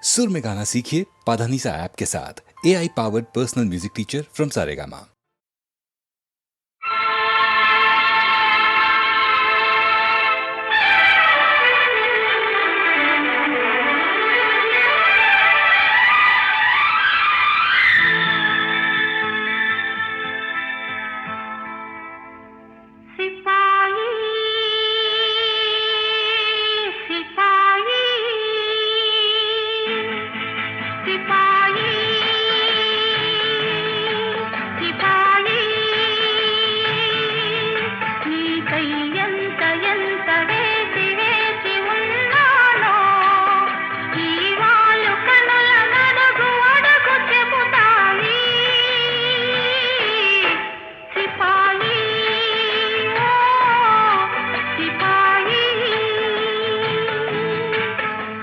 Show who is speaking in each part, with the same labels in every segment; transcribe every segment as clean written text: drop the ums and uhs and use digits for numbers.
Speaker 1: सुर में गाना सीखिए पाधानीसा ऐप के साथ। AI powered personal music teacher from Saregama.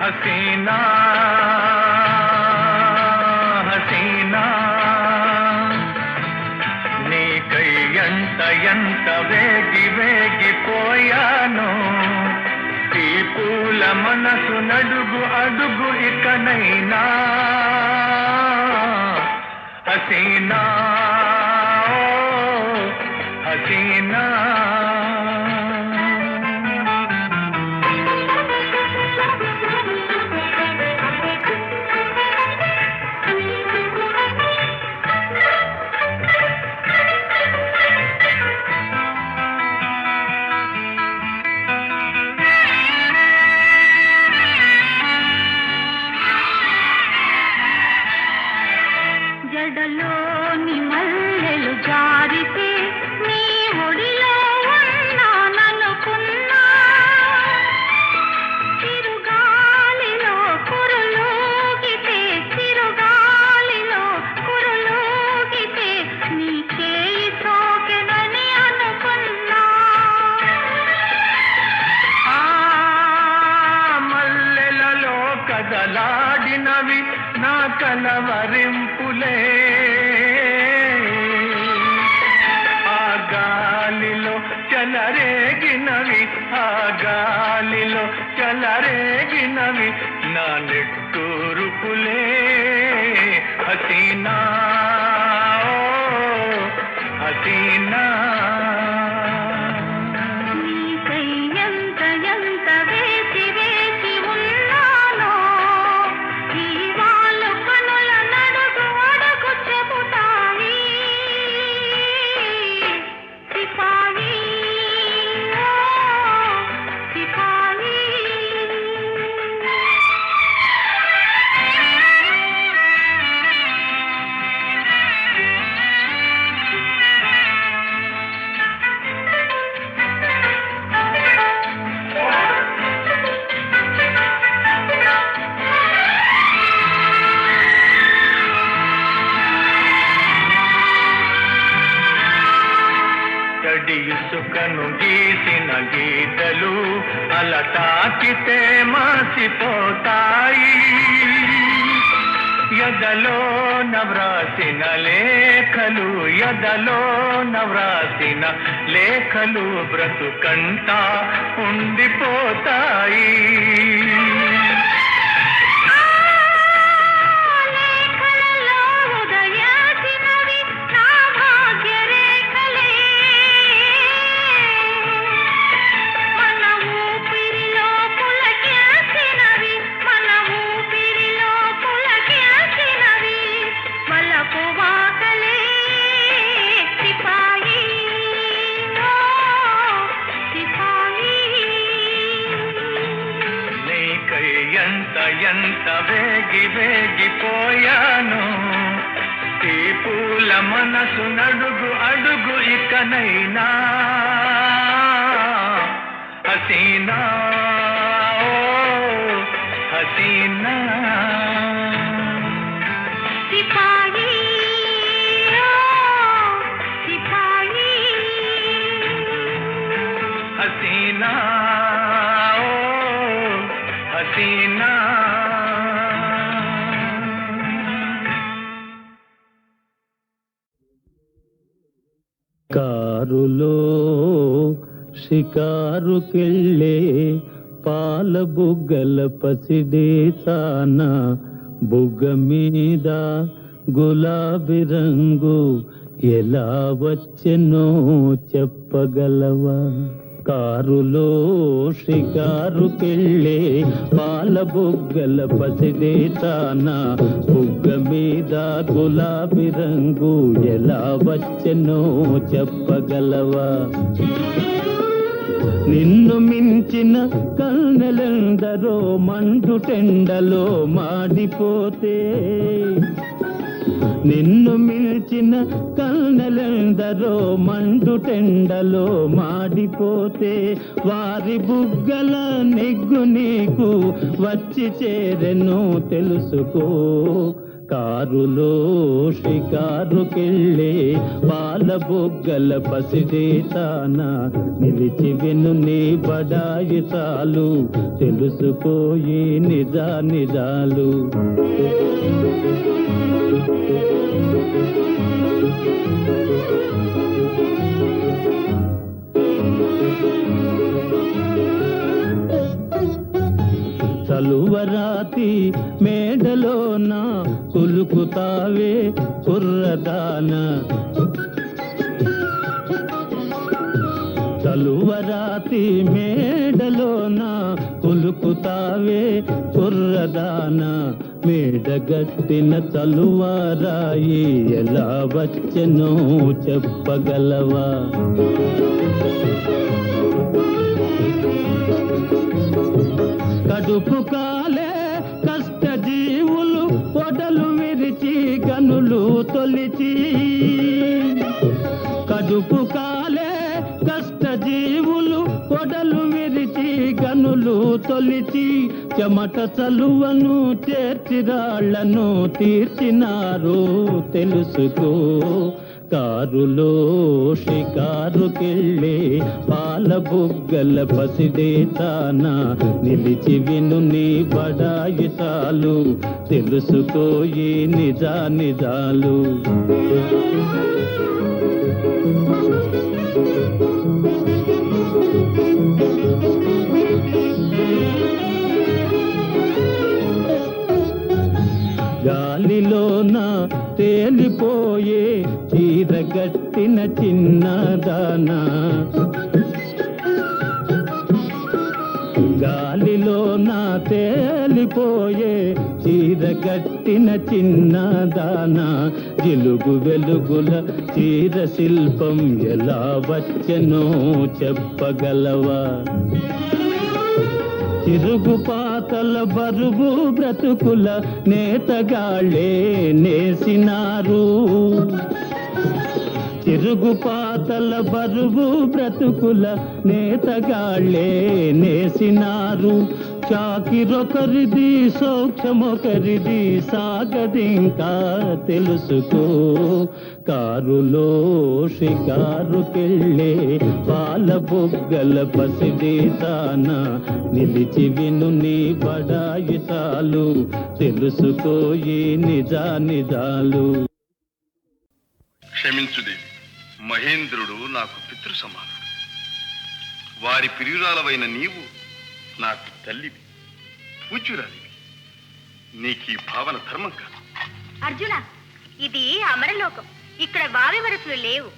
Speaker 2: हसीना हसीना నీకై ఎంత ఎంత వేగి వేగిపోయాను ఈ పూల మనసు నడుగు అడుగు ఇకనైనా హసీనా హసీనా
Speaker 3: జడలోని మల్లెలు జారితే నీ ఒడిలో ఉన్నాననుకున్నా చిరుగాలిలో కురులూగితే చిరుగాలిలో కురులూగితే నీ చేయి సోకెనని అనుకున్నా
Speaker 2: ఆ మల్లెలలో కదలాడినవి నా కలవరింపులే ఆ గాలిలో చలరేగినవి ఆ గాలిలో చలరేగినవి నా నెట్టూరుపులే హసీనా హసీనా
Speaker 3: నీకై ఎంత ఎంత వేచి వేచి ఉన్నానో ఈ వాళ్ళు కనుల నడుగు అడుగు చెబుతాయి సిపాయి ఓ సిపాయి
Speaker 2: తడి ఇసుకను గీసిన గీతలు అలా తాకితే మాసిపోతాయి ఎదలో నవ్రాసిన లేఖలు ఎదలో నవ్రాసిన లేఖలు బ్రతుకంతా ఉండిపోతాయి
Speaker 3: లేఖలలో ఉదయాచినవి నా భాగ్యరేఖలే మన ఊపిరిలో పులకించినవి మన ఊపిరిలో పులకించినవి వలపు వాకలే సిపాయి ఓ సిపాయి
Speaker 2: నీకై ఎంత ఎంత వేగి వేగిపోయాను ఈ పూల మనసు నడుగు అడుగు ఇకనైనా హసీనా ఓ హసీనా
Speaker 3: సిపాయి ఓ సిపాయి
Speaker 2: హసీనా ఓ హసీనా
Speaker 4: కారులో షికారుకెళ్ళే పాల బుగ్గల పసిడే తాన బుగ్గ మీద గులాబీ రంగు ఎలా వచ్చెనో చెప్పగలవా? కారులో షికారుకెళ్ళే పాల బుగ్గల పసిడే తాన బుగ్గ మీద గులాబీ రంగు ఎలా వచ్చెనో చెప్పగలవా? నిన్ను మించిన కన్నెలెందరో మండుటెండలో మాడిపోతే, నిన్ను మించిన కన్నెలెందరో మండుటెండలో మాడిపోతే, వారి బుగ్గల నెగ్గు నీకు వచ్చి చేరెను తెలుసుకో. కారులో షికారుకెళ్ళే పాల బుగ్గల పసిడే తాన నిలిచి విను నీ బడాయి చాలు తెలుసుకోయి నిజాలు. చలువరాతి మేడలోన కులుకుతావే కుర్రదాన, చలువరాతి మేడలోన కులుకుతావే కుర్రదాన, మేడగట్టిన చలువరాయి ఎలా వచ్చెనో చెప్పగలవా? కడుపు కాలే కష్ట జీవులు పొడలు విరిచి గనులు తొలిచి, కడుపు కాలే కష్ట జీవులు పొడలు విరిచి గనులు తొలిచి, చెమట చలువను చేర్చిరాళ్లను తీర్చినారు తెలుసుకో. కారులో షికారుకెళ్ళే పాల బుగ్గల పసిడే తాన నిలిచి విను నీ బడాయి చాలు తెలుసుకోయి నిజాలు. గాలిలోన తేలిపోయే చీరగట్టిన చిన్నదానా, గాలిలోన తేలిపోయే చీరగట్టిన చిన్నదానా, జిలుగు వెలుగుల చీర శిల్పం ఎలా వచ్చెనో చెప్పగలవా? తిరుగు పాతల బరువు బ్రతుకుల నేతగాళ్ళే నేసినారు, తిరుగు పాతల బరువు బ్రతుకుల నేతగాళ్ళే నేసినారు. చాకిరొకరిది సౌఖ్యమొకరిది సాగదింకా తెలుసుకో. కారులో షికారుకెళ్ళే పాల బుగ్గల పసిడి తాన నిలిచి విను నీ బడాయి చాలు తెలుసుకోయి నిజాలు.
Speaker 5: క్షమించుదేవి, మహేంద్రుడు నాకు పితృ సమానుడు. వారి ప్రియురాలవైన నీవు నాకు తల్లివి, పూజ్యురాలివి. నీకీ భావన ధర్మం కాదు.
Speaker 3: అర్జున, ఇది అమరలోకం. ఇక్కడ వావి వరసలు లేవు.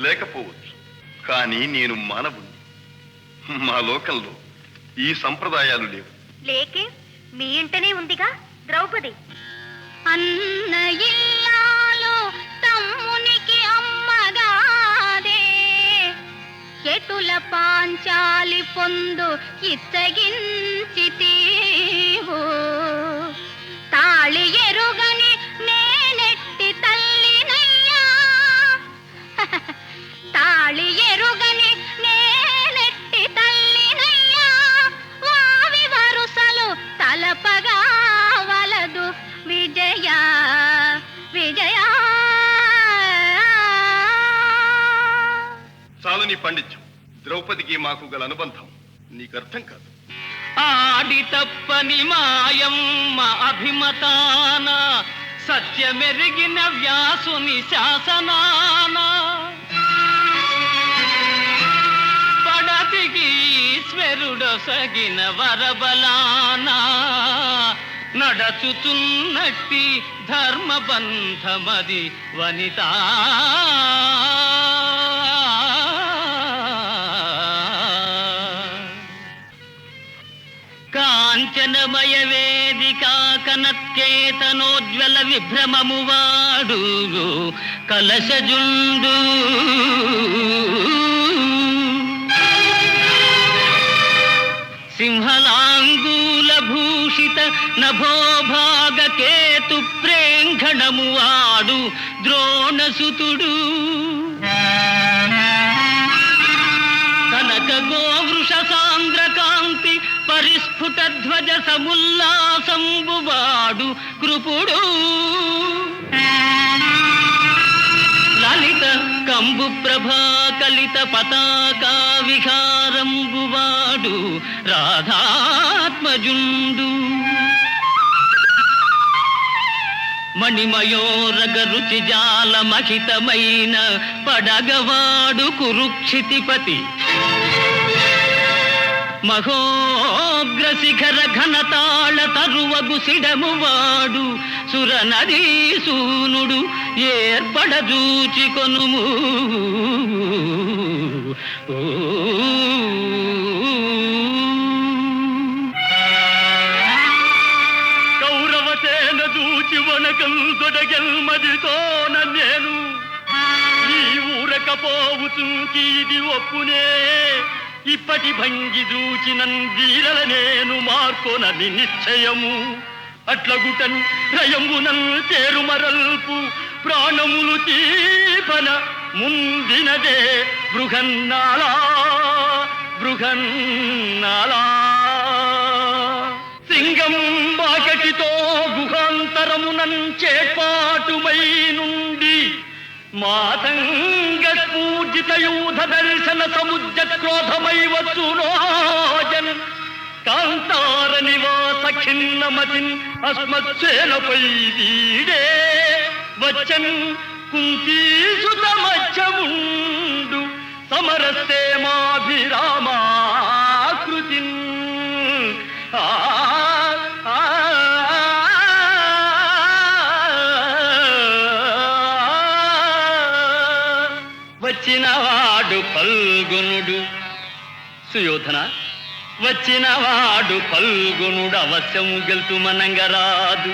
Speaker 5: లేకపోవచ్చు, కానీ నేను మానవుణ్ణి. మా లోకంలో ఈ సంప్రదాయాలు లేవు.
Speaker 3: లేకే మీ ఇంటనే ఉందిగా ద్రౌపది. అన్న ఇల్లాలు తమ్మునికి అమ్మగాదే, ఎటుల పాంచాలి పొందు ఇత్తగించితీవు. తాళి ఎరుగని నేనెట్టి తల్లినయ్యా, తాళి ఎరుగని నేనెట్టి తల్లినయ్యా. వావి వరుసలు తలపగా వలదు విజయ విజయ.
Speaker 5: చాలు నీ పండిత్యం. ద్రౌపదికి మాకు గల అనుబంధం నీకు అర్థం కాదు.
Speaker 6: ఆడి తప్పని మాయమ్మ అభిమతాన, సత్యమెరిగిన వ్యాసుని శాసనాన, పడతికి ఈశ్వరుడొసగిన వరబలాన నడచుచున్నట్టి ధర్మబంధమది వనిత. కాంచనమయ వేదికా కనత్కేతనోజ్వల విభ్రమము వాడు కలశజుండు. సింహలాంగూల భూషిత నభోభాగ కేతు ప్రేంఘణము వాడు ద్రోణసుతుడు. కనక గోవృష సాంద్రకాంతి పరిస్ఫుట ధ్వజ సముల్లాసంబువాడు కృపుడు. లలిత కంబు ప్రభా కలిత పతాకా విహారంబువాడు రాధాత్మజుండు. మణిమయోరగ రుచి జాల మహితమైన పడగవాడు కురుక్షితిపతి. మహోగ్రశిఖర ఘనతాళ తరువగు సిడమువాడు సురనదీసూనుడు ఏర్పడజూచి కొనుము. కౌరవసేన జూచి వనకం దొడగెల్మదితోన నేను ఈ ఊరకపోవుచుంకి ఇది ఒప్పునే. ఇప్పటి భంగి దూచినన్ వీరల నేను మార్కొనని నిశ్చయము. అట్లగుటన్ రయమునన్ తేరుమరల్పు ప్రాణములు తీపన ముందినదే బృహన్నాళా బృహన్నాళా. సింగం బాకటితో గుహాంతరమునన్ చేపాటుమై నుండి మాతంగ పూజిత యూధ దర్శన సముద్ర క్రోధమై వచ్చునోజన్. కాంతార నివాస ఖిన్నమతిన్ అస్మత్సేనపై వీడే వచ్చన్. కుంతీసుత మధ్యముండు సమరసేమాభిరామాకృతిన్. వచ్చినవాడు ఫల్గునుడు. సుయోధన, వచ్చినవాడు ఫల్గునుడు అవశ్యము గెలుతుమనంగరాదు.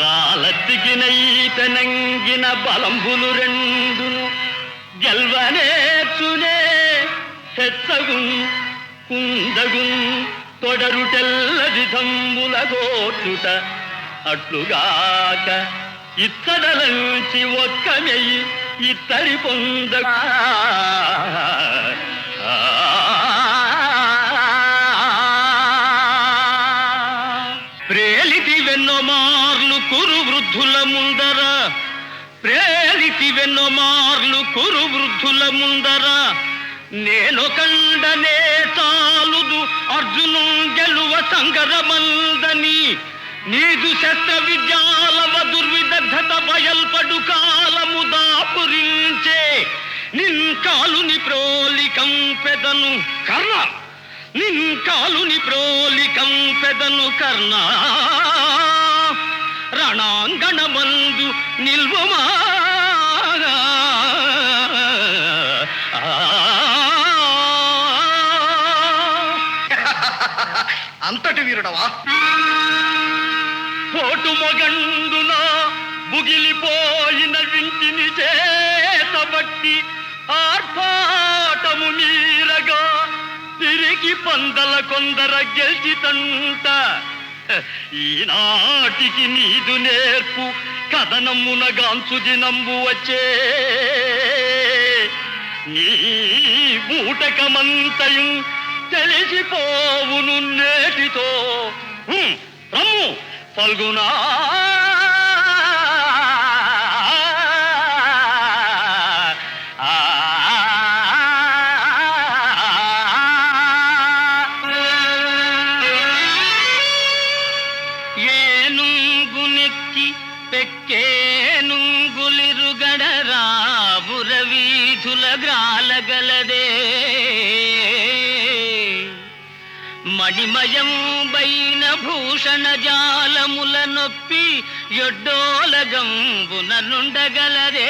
Speaker 6: రాలత్తికినైతనంగిన బలంబులు రెండును గెల్వనేర్చునే. హెచ్చగున్ కుందగున్ తొడరుటెల్లది తంబుల గోచుట. అట్లుగాక ఇత్తడలంచి ఒక్కమెయి ఇత్తడి పొంద. ప్రేలితి వెన్నో మార్లు కురు వృద్ధుల ముందర. ప్రేలితి వెన్నో మార్లు కురు వృద్ధుల ముందర. నేను కండనే చాలుదు అర్జును గెలువ సంగరమందని. నీదు శస్త్ర విద్యాలవ దుర్విదగ్ధత బయల్పడు కాలము దాపురించే. నిన్ కాలుని ప్రోలికం పెదను కర్ణ. నిన్ కాలుని ప్రోలికం పెదను కర్ణ. రణాంగణమందు నిల్వమా.
Speaker 5: అంతటి వీరుడవా?
Speaker 6: కోటు మొగండున బుగిలిపోయిన వింటిని చేతబట్టి ఆర్భాటము మీరగా తిరిగి పందల కొందర గెలిచితంట. ఈనాటికి నీదు నేర్పు కథనమున గాంచు దినంబు వచ్చే. నీ బూటకమంతయు తెలిసిపోవును నేటితో. రమ్ము ఫల్గునా. ఏనుంగునెక్కి పెక్కేనుంగులిరుగడరా బురవీధుల గ్రాలగలదే. మణిమయం బైన భూషణ జాలముల నొప్పి ఎడ్డోలగంబున నుండగలరే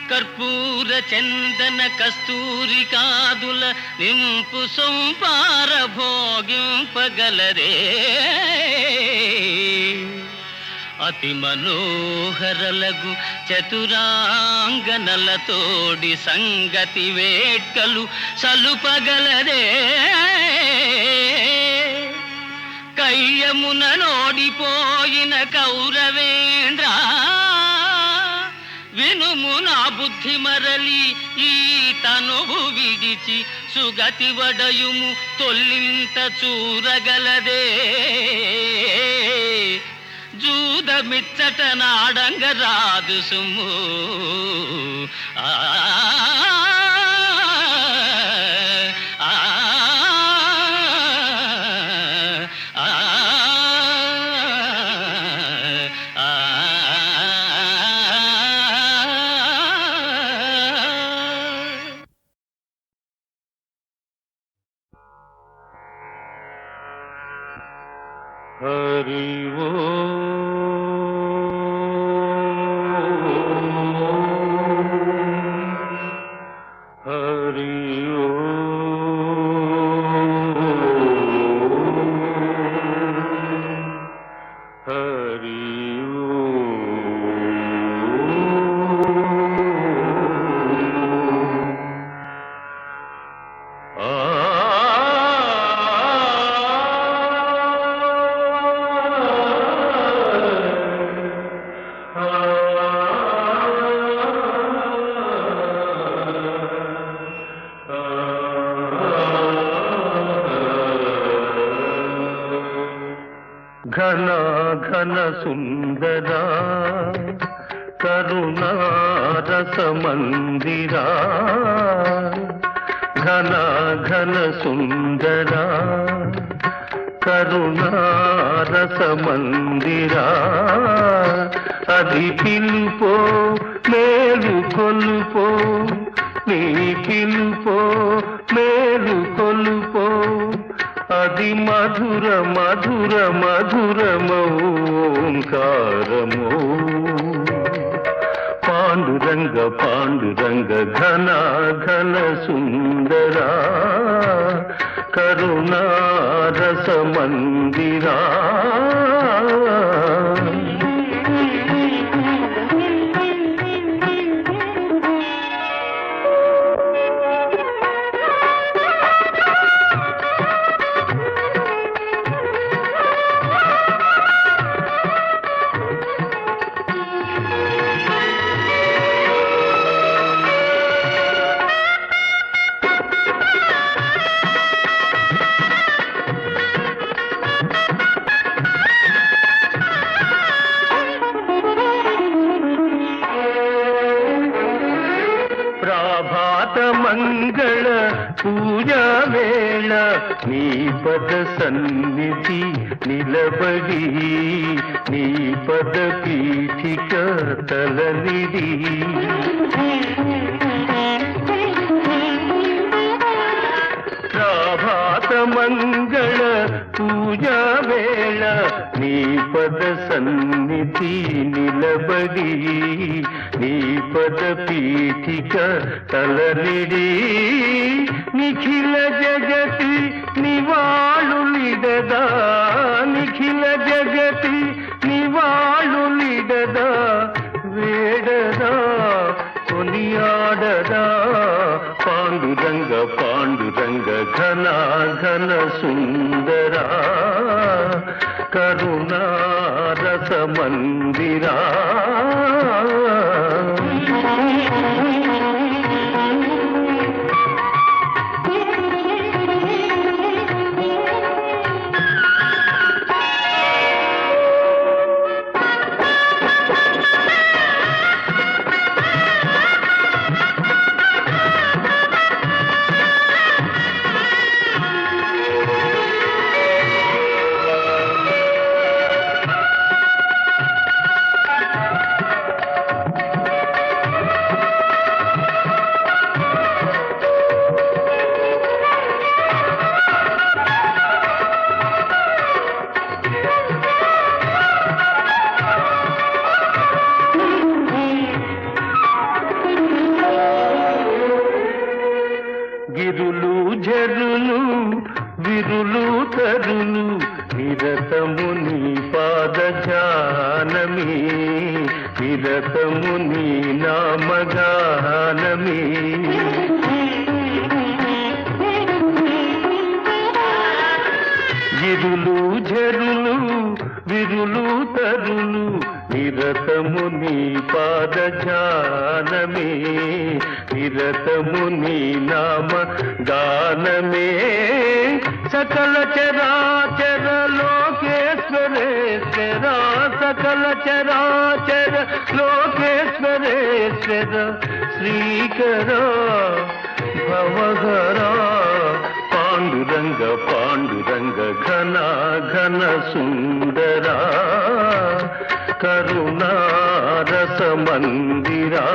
Speaker 6: కర్పూర చందన కస్తూరి కాదుల నింపు సొంపార భోగింపగలరే అతి మనోహరలగు చతురాంగనలతోడి సంగతి వేట్కలు సలుపగలరే కయ్యమున నోడిపోయిన కౌరవేంద్ర వినుము నా బుద్ధి మరలి ఈ తనువు విడిచి సుగతి వడయుము తొల్లింత చూరగలదే జూదమిచ్చట నాడంగ రాదు సుము ఆ
Speaker 4: హరి ఓ హరి ఓ హరి ఘన ఘన సుందరా కరుణారస మందిరా ఘన ఘన సుందరా కరుణారస మందిరా అది పిలుపో మేలు కొలుపో నీ పిలుపో మేలు కొలుపో అది మధుర మధుర మధురమోంకారమో పాండురంగ పాండురంగ ఘన ఘన సుందరా కరుణారస మందిరా మంగళ పూజా వేళ నీ పద సన్నిధి నిలబడి నీ పద పీఠిక తలనిడి ప్రభాత మంగళ పూజా వేళ నీ పద సన్నిధి నిలబడి నీ పద పీఠిక తలనిడి నిఖిల జగతి నివాళులిడదా నిఖిల జగతి నివాళులిడదా వేడదా కొనియాడదా పాండురంగ పాండురంగ ఘన ఘన సుందరా కరుణారస మందిరా నిరతము నీ పాద ధ్యానమే నిరతము నీ నామగానమే గిరులు జరులు విరులు తరులు నిరతము నీ పాద ధ్యానమే నిరతము నీ నామ గానమే సకల చరాచర లోకేశ్వరేశ్వర సకల చరాచర లోకేశ్వరేశ్వర శ్రీకర భవహరా పాండురంగ పాండురంగ ఘన ఘన సుందరా కరుణారస మందిరా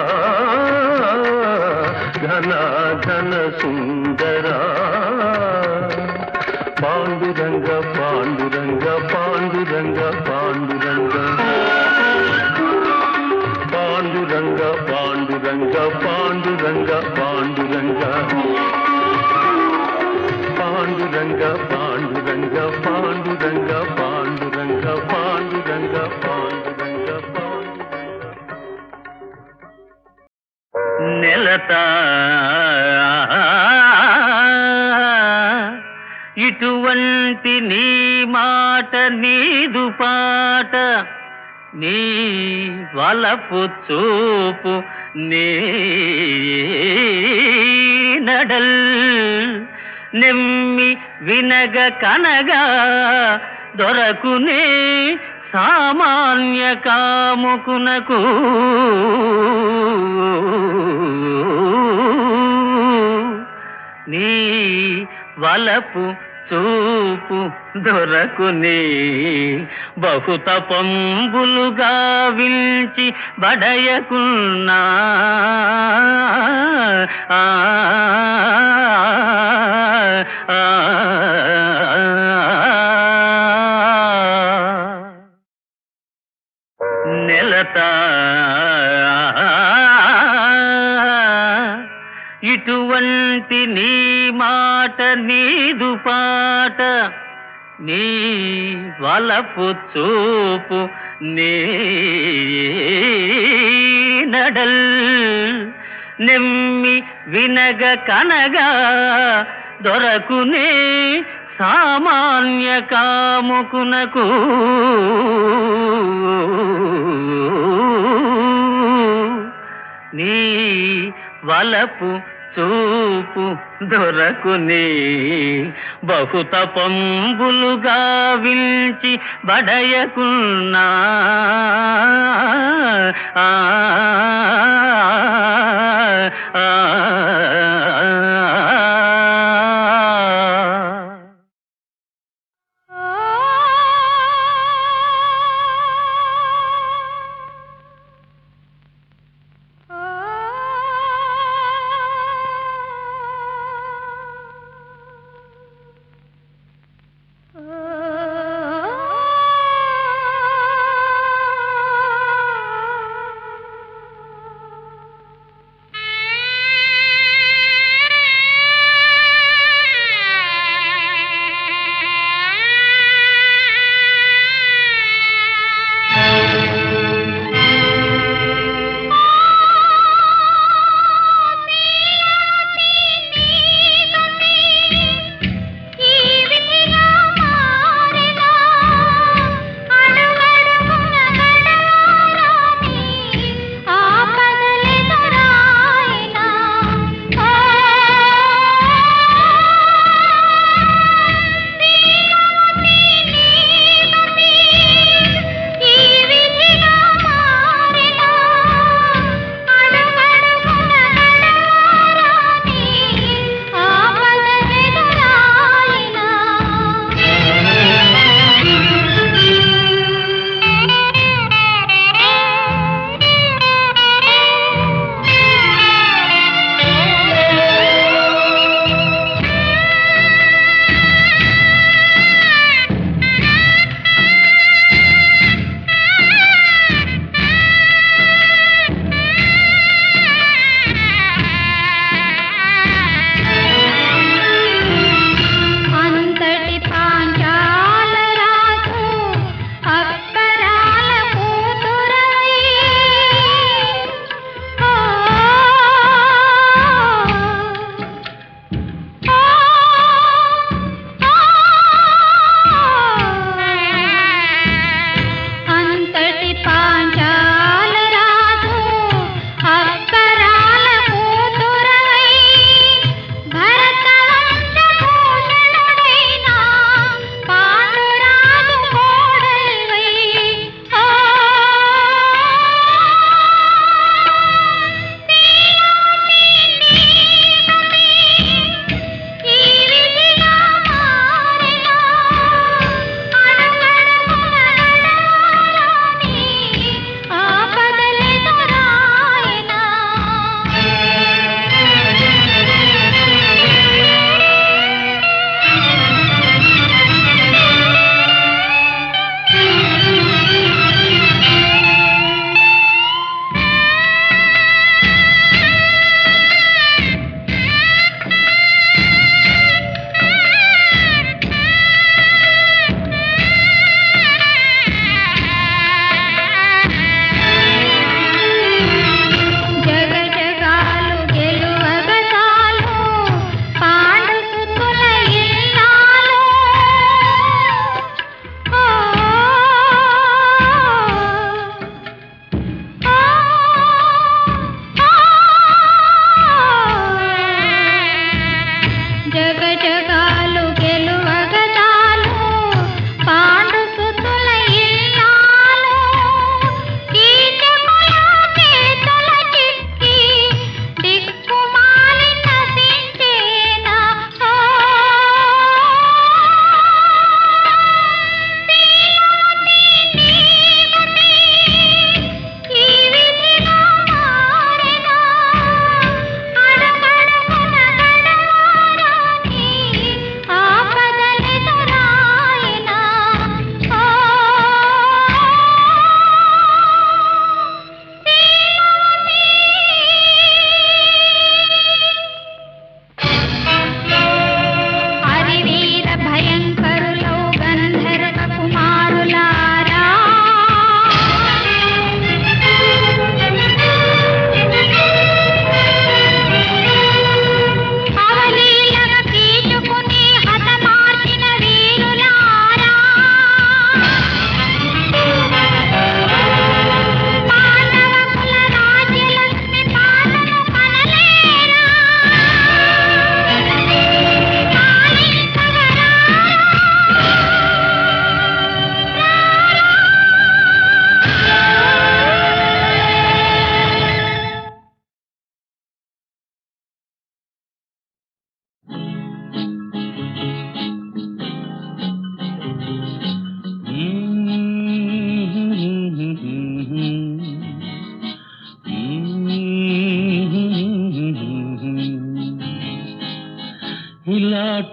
Speaker 4: ఘన ఘన సుందరా పాండురంగ పాండురంగ పాండురంగ పాండురంగ పాండురంగ పాండురంగ పాండురంగ పాండురంగ పాండురంగ పాండురంగ పాండురంగ పాండురంగ పాండురంగ పాండురంగ
Speaker 6: నెలత ఇటువంటి నీ మాట నీదు పాట నీ వలపు చూపు నీ నడల్ నెమ్మి వినగ కనగా దొరకునే సామాన్య కాముకునకు నీ వలపు చూపు దొరకునే బహుతపంబులుగా విల్చి బడయకున్నా నెలత ఇటువంటి నీ మాట నీదు పాట నీ వలపు చూపు నీ నడల్ నెమ్మి వినగ కనగా దొరకునే సామాన్య కాముకునకు నీ వలపు చూపు దొరకునే బహుతపంబులుగా విల్చి బడయకున్నా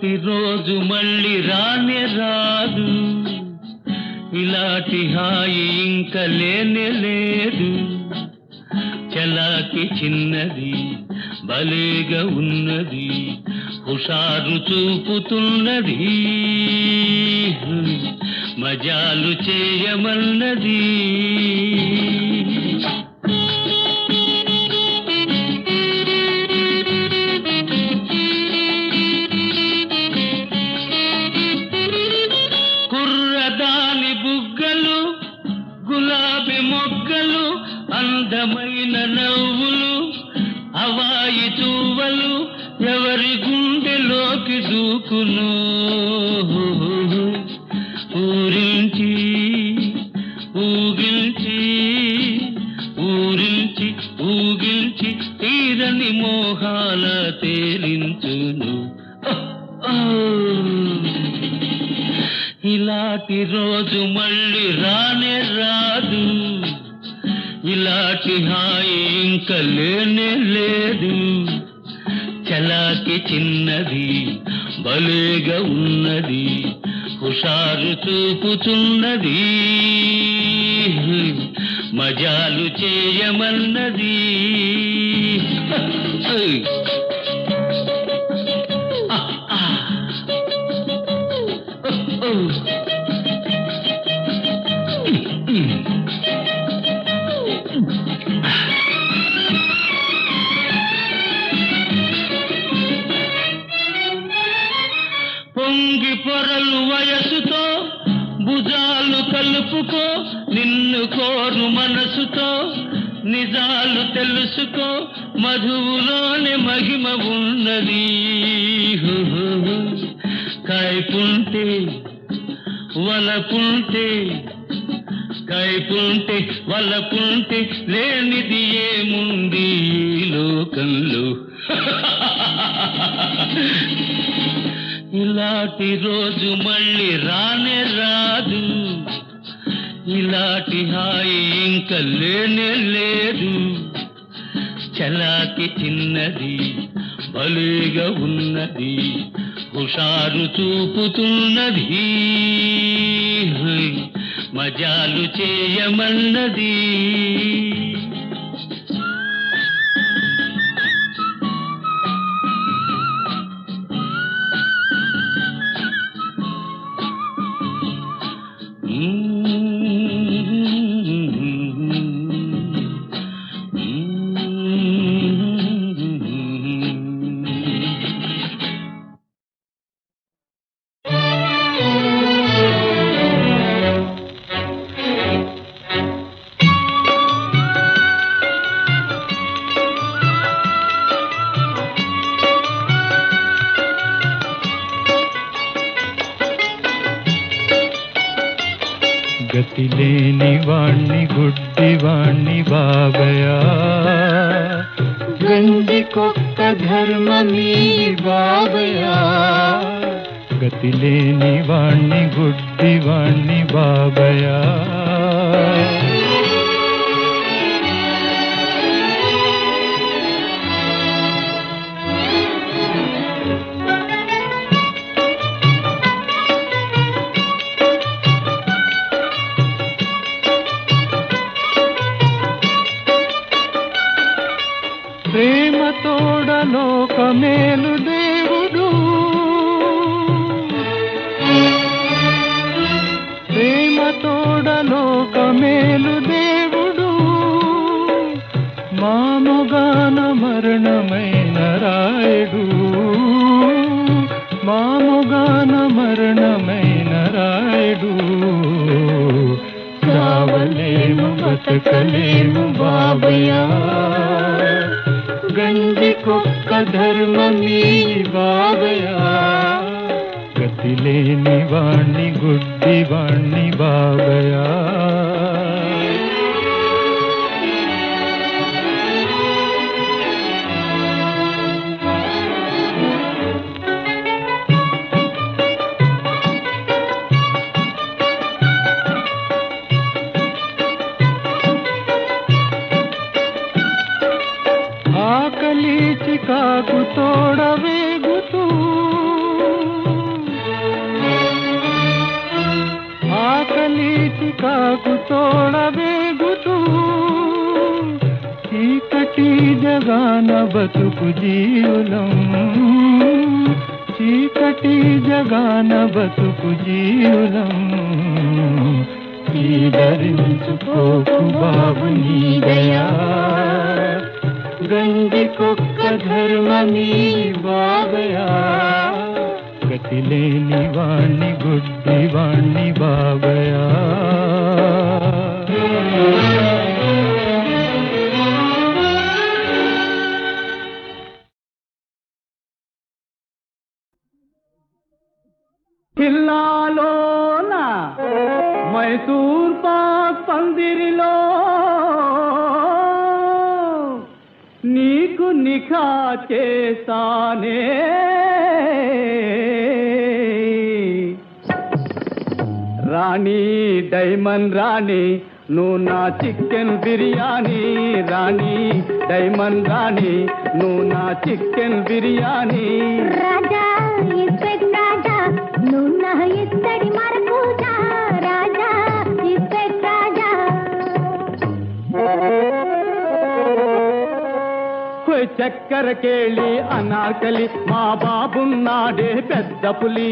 Speaker 6: ఇలాంటి రోజు మళ్ళీ రానే రాదు, ఇలాంటి హాయి ఇంక లేనే లేదు. చలాకి చిన్నది భలేగా ఉన్నది, హుషారు చూపుతున్నది, మజాలు చేయమన్నది. కుర్రదాని బుగ్గలు, గులాబీ మొగ్గలు, అందమైన నవ్వులు, హవాయి చువ్వలు, ఎవరి గుండెలోకి దూకును. ఊరించి ఊగిల్చి ఊరించి ఊగిల్చి తీరని మోహాల తేలించును. ఇలాంటి రోజు మళ్ళీ రానే రాదు, ఇలాంటి హాయి ఇంక లేనే లేదు. చలాకి చిన్నది భలేగా ఉన్నది, హుషారు చూపుతున్నది, మజాలు చేయమన్నది. పొంగి పొరలు వయసుతో భుజాలు కలుపుకో, నిన్ను కోరు మనసుతో నిజాలు తెలుసుకో, మధువులోనే మహిమ ఉన్నది. కైపుంటే వలపుంటే, కైపుంటే వలపుంటే లేనిది ఏముంది ఈ లోకంలో. ఇలాంటి రోజు మళ్ళీ రానే రాదు, ఇలాంటి హాయి ఇంక లేనే లేదు. చలాకి చిన్నది భలేగా ఉన్నది, హుషారు చూపుతున్నది, మజాలు చేయమన్నది.
Speaker 7: గతిలేని వాణ్ణి గుడ్డివాణ్ణి బాబయా, గంజికొక్క ధర్మమీ బాబయా. గతిలేని వాణ్ణి గుడ్డివాణ్ణి బాబయా, ప్రేమ తోడ లోకమేలు దేవుడు, ప్రేమ తోడ లోకమేలు దేవుడు, మాముగాన మరణమైన రాయుడు, మాముగాన మరణమైన రాయుడు. సావలేము బతకలేము బాబయ్యా, గంజికొక్క ధర్మమీ బాబయా. గతిలేని వాణ్ణి గుడ్డివాణ్ణి బాబయా. ఆకలి చికాకు తోడవేగుతూ, కదలి చికాకు తోడవేగుతూ చీకటి జగాన బతుకు జీవులం, చీకటి జగాన బతుకు జీవులం. ధరించుకోకు బాబు నీ దయా, గండికొక్క ధర్మమీ బాబయా. గతిలేని వాణ్ణి గుడ్డి వాణ్ణి బాబయా.
Speaker 8: జిల్లాలోన మైసూర్ పాక్ పందిరిలో నీకు నిఖా చేసానే, రాణి డైమండ్ రాణి నువ్వు నా చికెన్ బిర్యానీ, రాణి డైమండ్ రాణి నువ్వు నా చికెన్ బిర్యానీ.
Speaker 3: రాజా ఇస్పెట్ రాజా నువ్వు నా ఇత్తడి మరకూజా, రాజా ఇస్పెట్ రాజా.
Speaker 8: చక్కెర కేళి అనార్కలి మా బాబున్నాడే పెద్ద పులి,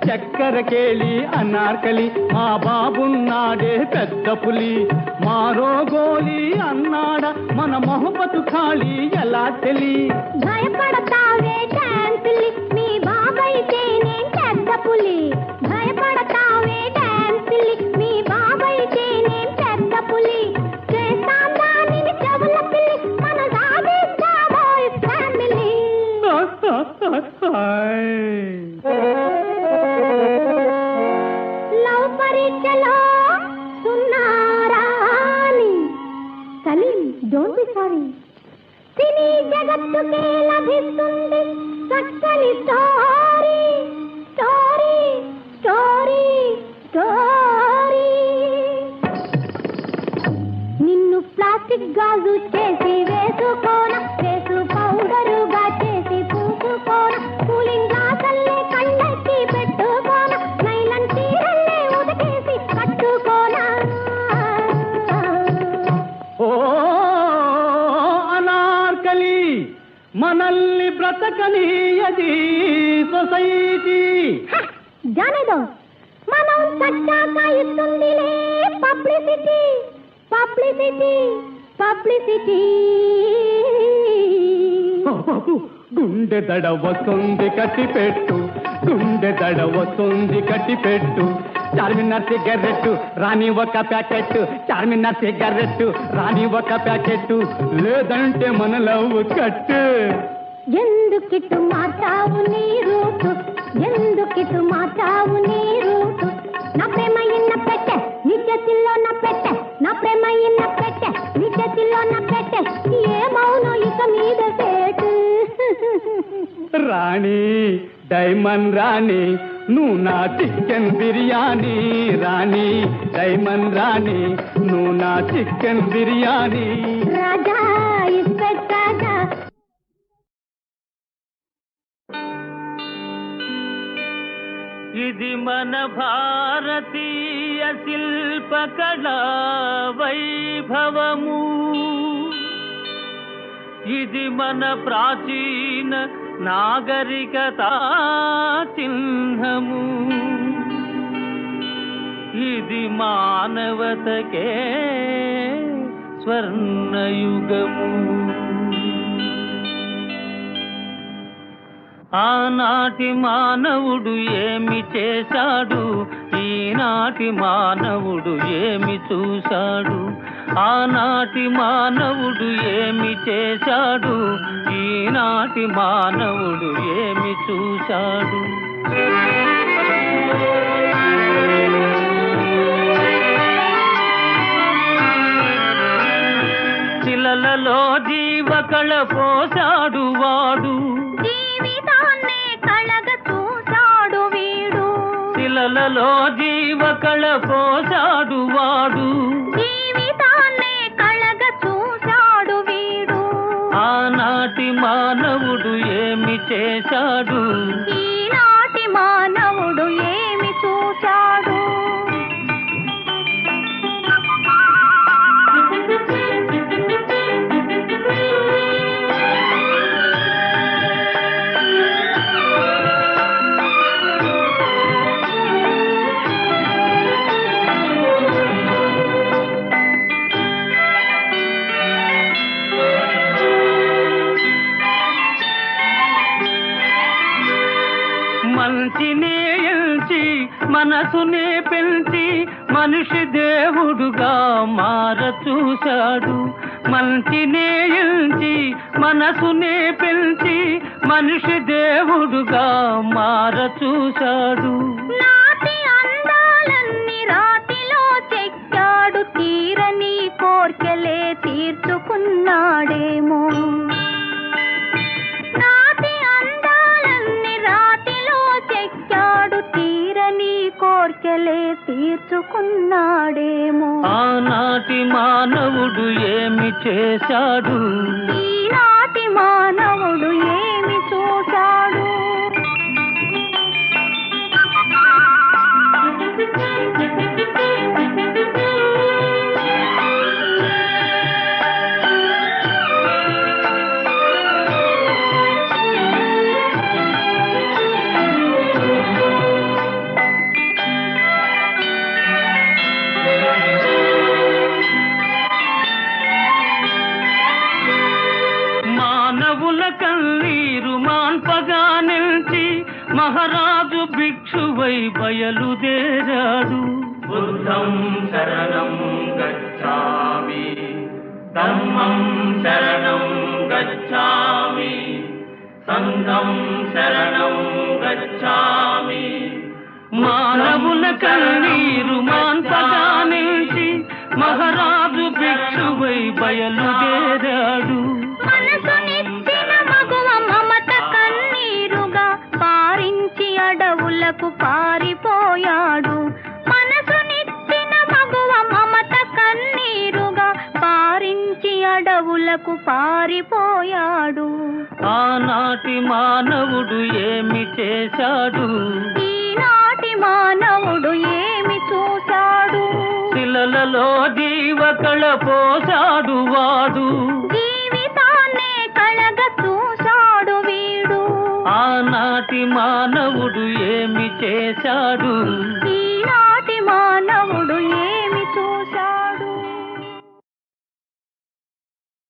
Speaker 8: చక్కెర కేళి అనార్కలి మా బాబున్నాడే పెద్ద పులి. మారో గోలి అన్నాడ మన మొహబతు ఖాళీ ఎలా తెలి.
Speaker 3: భయపడతావే డాన్సులి మీ బాబైతే నేను పెద్ద పులి, భయపడతావే డాన్సులి మీ బాబైతే నేను పెద్ద పులి. చేస్తాం దానిని చెవుల పిల్లి మన సాధిస్తాబోయ్ ఫ్యామిలీ. లవ్ పరీక్షలో సున్నారాని సలీం డోంట్ బి సారీ. సినీ జగత్తుకే లభిస్తుంది చక్కని స్టోరీ, స్టోరీ, స్టోరీ, స్టోరీ. నిన్ను ప్లాస్టిక్ గాజు చేసి వేసుకోన, వేసు పౌడరుగా చేసి పూసుకోన, కూలింగ్ గ్లాసల్లే కళ్ళకి పెట్టుకోన, నైలన్ చీరల్లే ఉదకేసి కట్టుకోన.
Speaker 8: ఓ అనార్కలి మనల్ని బ్రతకనీయది సొసైటీ.
Speaker 3: జానేదో మనం చచ్చాక ఇస్తుందిలే పబ్లిసిటీ, పబ్లిసిటీ, పబ్లిసిటీ.
Speaker 8: గుండె దడ వస్తుంది కట్టిపెట్టు, గుండె దడ వస్తుంది కట్టిపెట్టు. చార్మినార్ సిగరెట్టు రాని ఒక ప్యాకెట్, చార్మినార్ సిగరెట్టు రాని ఒక ప్యాకెట్, లేదంటే మన లవ్ కట్టు.
Speaker 3: ఎందుకిటు మాటావు నీ రూటు, ఎందుకిటు మాటావు నీ రూటు. నా ప్రేమ ఇన్న పెట్టె నీ చేతిలో నా పెట్టె, నా ప్రేమ ఇన్న పెట్టె నీ చేతిలో నా పెట్టె. ఏమౌనో ఇక మీద సేటు.
Speaker 8: రాణి డైమండ్ రాణి నువ్వు నా చికెన్ బిర్యానీ, రాణి డైమండ్ రాణి నువ్వు నా చికెన్ బిర్యానీ.
Speaker 3: రాజా ఇస్పెట్ రాజా.
Speaker 8: ఇది మన భారతీయ శిల్పకళా వైభవము, ఇది మన ప్రాచీన నాగరికతా చిహ్నము, ఇది మానవతకే స్వర్ణయుగము. ఆనాటి మానవుడు ఏమి చేశాడు, ఈనాటి మానవుడు ఏమి చూశాడు. ఆనాటి మానవుడు ఏమి చేశాడు, ఈనాటి మానవుడు ఏమి చూశాడు. శిలలలో జీవకళ పోశాడు వాడు,
Speaker 3: జీవితాన్నే కళగ చూశాడు వీడు.
Speaker 8: శిలలలో జీవకళ పోశాడు వాడు,
Speaker 3: జీవితాన్నే కళగ చూశాడు వీడు.
Speaker 8: ఆనాటి మానవుడు ఏమి చేశాడు,
Speaker 3: ఈనాటి మానవుడు ఏమి చూశాడు.
Speaker 8: మనసునే పెంచి మనిషి దేవుడుగా మార చూశాడు. మంచినే ఎంచి మనసునే పెంచి మనిషి దేవుడుగా మార చూశాడు.
Speaker 3: నాటి అందాలన్నీ రాతిలో చెక్కాడు, తీరని కోర్కెలే తీర్చుకున్నాడేమో. నాటి అందాలన్నీ రాతిలో చెక్కాడు, తీరని కోర్కెలే తీర్చుకున్నాడేమో.
Speaker 8: ఆనాటి మానవుడు ఏమి చేశాడు,
Speaker 3: ఈనాటి మానవుడు ఏమి చూశాడు.
Speaker 8: మానవుల కన్నీరు మాన్పగా నిలిచి మహారాజు భిక్షువై బయలుదేరాడు.
Speaker 6: బుద్ధం శరణం గచ్ఛామి, ధమ్మం శరణం గచ్ఛామి, సంఘం శరణం గచ్ఛామి.
Speaker 8: మానవుల కన్నీరు మాన్పగా నిలిచి మహారాజు భిక్షువై బయలుదేరాడు.
Speaker 3: మనసునిచ్చిన మగువ మమత కన్నీరుగా పారించి అడవులకు పారిపోయాడు. మనసునిచ్చిన మగువ మమత కన్నీరుగా పారించి అడవులకు పారిపోయాడు.
Speaker 8: ఆనాటి మానవుడు ఏమి చేశాడు,
Speaker 3: ఈనాటి మానవుడు ఏమి చూశాడు.
Speaker 8: శిలలలో జీవకళ పోశాడు వాడు.
Speaker 3: జీవితాన్నే కళగ చూశాడు వీడు.
Speaker 8: ఆనాటి మానవుడు ఏమి చేశాడు,
Speaker 3: ఈనాటి మానవుడు